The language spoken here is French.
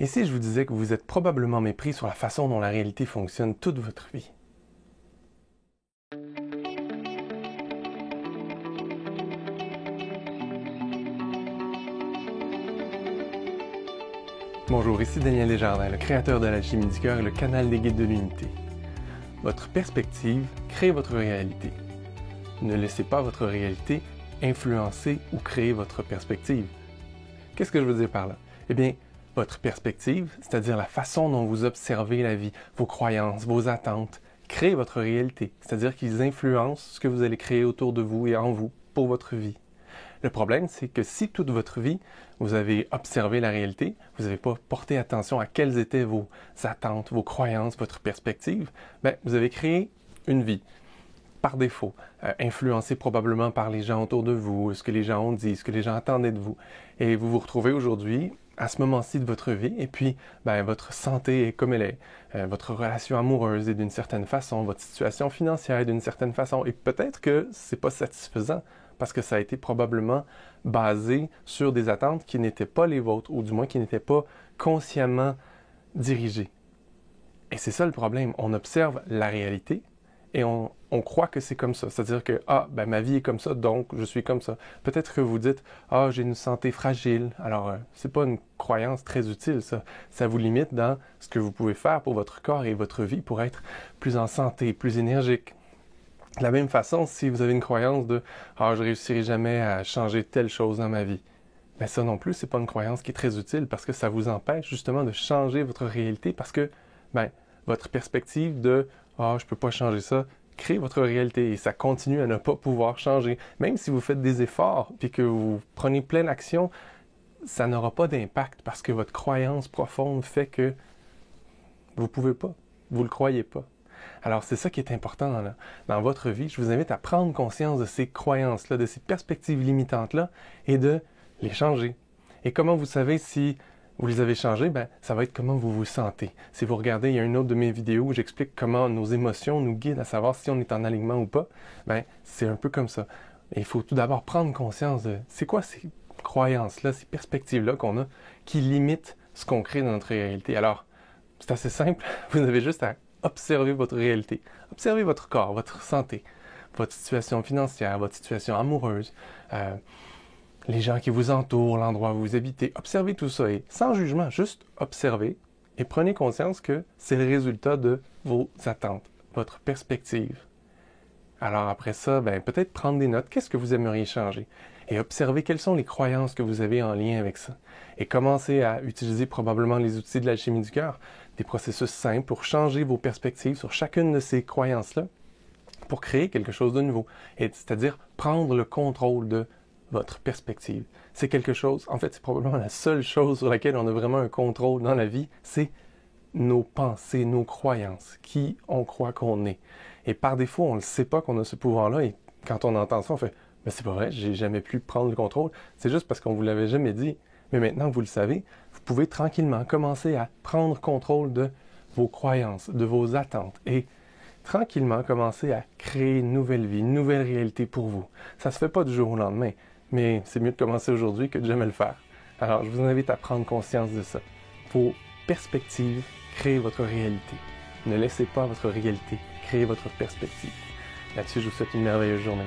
Et si je vous disais que vous êtes probablement mépris sur la façon dont la réalité fonctionne toute votre vie? Bonjour, ici Daniel Desjardins, le créateur de l'Alchimie du cœur et le canal des guides de l'unité. Votre perspective crée votre réalité. Ne laissez pas votre réalité influencer ou créer votre perspective. Qu'est-ce que je veux dire par là? Eh bien, votre perspective, c'est-à-dire la façon dont vous observez la vie, vos croyances, vos attentes, créent votre réalité, c'est-à-dire qu'ils influencent ce que vous allez créer autour de vous et en vous pour votre vie. Le problème, c'est que si toute votre vie, vous avez observé la réalité, vous n'avez pas porté attention à quelles étaient vos attentes, vos croyances, votre perspective, vous avez créé une vie par défaut, influencée probablement par les gens autour de vous, ce que les gens ont dit, ce que les gens attendaient de vous. Et vous vous retrouvez aujourd'hui à ce moment-ci de votre vie, et puis votre santé est comme elle est, votre relation amoureuse est d'une certaine façon, votre situation financière est d'une certaine façon, et peut-être que c'est pas satisfaisant, parce que ça a été probablement basé sur des attentes qui n'étaient pas les vôtres, ou du moins qui n'étaient pas consciemment dirigées. Et c'est ça le problème, on observe la réalité, et on croit que c'est comme ça. C'est-à-dire que, ma vie est comme ça, donc je suis comme ça. Peut-être que vous dites, j'ai une santé fragile. Alors, c'est pas une croyance très utile, ça. Ça vous limite dans ce que vous pouvez faire pour votre corps et votre vie pour être plus en santé, plus énergique. De la même façon, si vous avez une croyance de, je réussirai jamais à changer telle chose dans ma vie. Ça non plus, c'est pas une croyance qui est très utile parce que ça vous empêche justement de changer votre réalité parce que, votre perspective de je peux pas changer ça, crée votre réalité et ça continue à ne pas pouvoir changer. Même si vous faites des efforts puis que vous prenez pleine action, ça n'aura pas d'impact parce que votre croyance profonde fait que vous pouvez pas, vous le croyez pas. Alors c'est ça qui est important dans votre vie. Je vous invite à prendre conscience de ces croyances-là, de ces perspectives limitantes-là et de les changer. Et comment vous savez si vous les avez changés, ça va être comment vous vous sentez. Si vous regardez, il y a une autre de mes vidéos où j'explique comment nos émotions nous guident à savoir si on est en alignement ou pas. C'est un peu comme ça. Et il faut tout d'abord prendre conscience de c'est quoi ces croyances-là, ces perspectives-là qu'on a qui limitent ce qu'on crée dans notre réalité. Alors, c'est assez simple. Vous avez juste à observer votre réalité. Observez votre corps, votre santé, votre situation financière, votre situation amoureuse, les gens qui vous entourent, l'endroit où vous habitez. Observez tout ça et sans jugement, juste observez et prenez conscience que c'est le résultat de vos attentes, votre perspective. Alors après ça, peut-être prendre des notes. Qu'est-ce que vous aimeriez changer? Et observer quelles sont les croyances que vous avez en lien avec ça. Et commencez à utiliser probablement les outils de l'alchimie du cœur, des processus simples pour changer vos perspectives sur chacune de ces croyances-là, pour créer quelque chose de nouveau. C'est-à-dire prendre le contrôle de votre perspective. C'est quelque chose, en fait, c'est probablement la seule chose sur laquelle on a vraiment un contrôle dans la vie, c'est nos pensées, nos croyances, qui on croit qu'on est. Et par défaut, on ne sait pas qu'on a ce pouvoir-là, et quand on entend ça, on fait « Mais c'est pas vrai, j'ai jamais pu prendre le contrôle. » C'est juste parce qu'on vous l'avait jamais dit. Mais maintenant que vous le savez, vous pouvez tranquillement commencer à prendre contrôle de vos croyances, de vos attentes, et tranquillement commencer à créer une nouvelle vie, une nouvelle réalité pour vous. Ça se fait pas du jour au lendemain, mais c'est mieux de commencer aujourd'hui que de jamais le faire. Alors, je vous invite à prendre conscience de ça. Vos perspectives créent votre réalité. Ne laissez pas votre réalité créer votre perspective. Là-dessus, je vous souhaite une merveilleuse journée.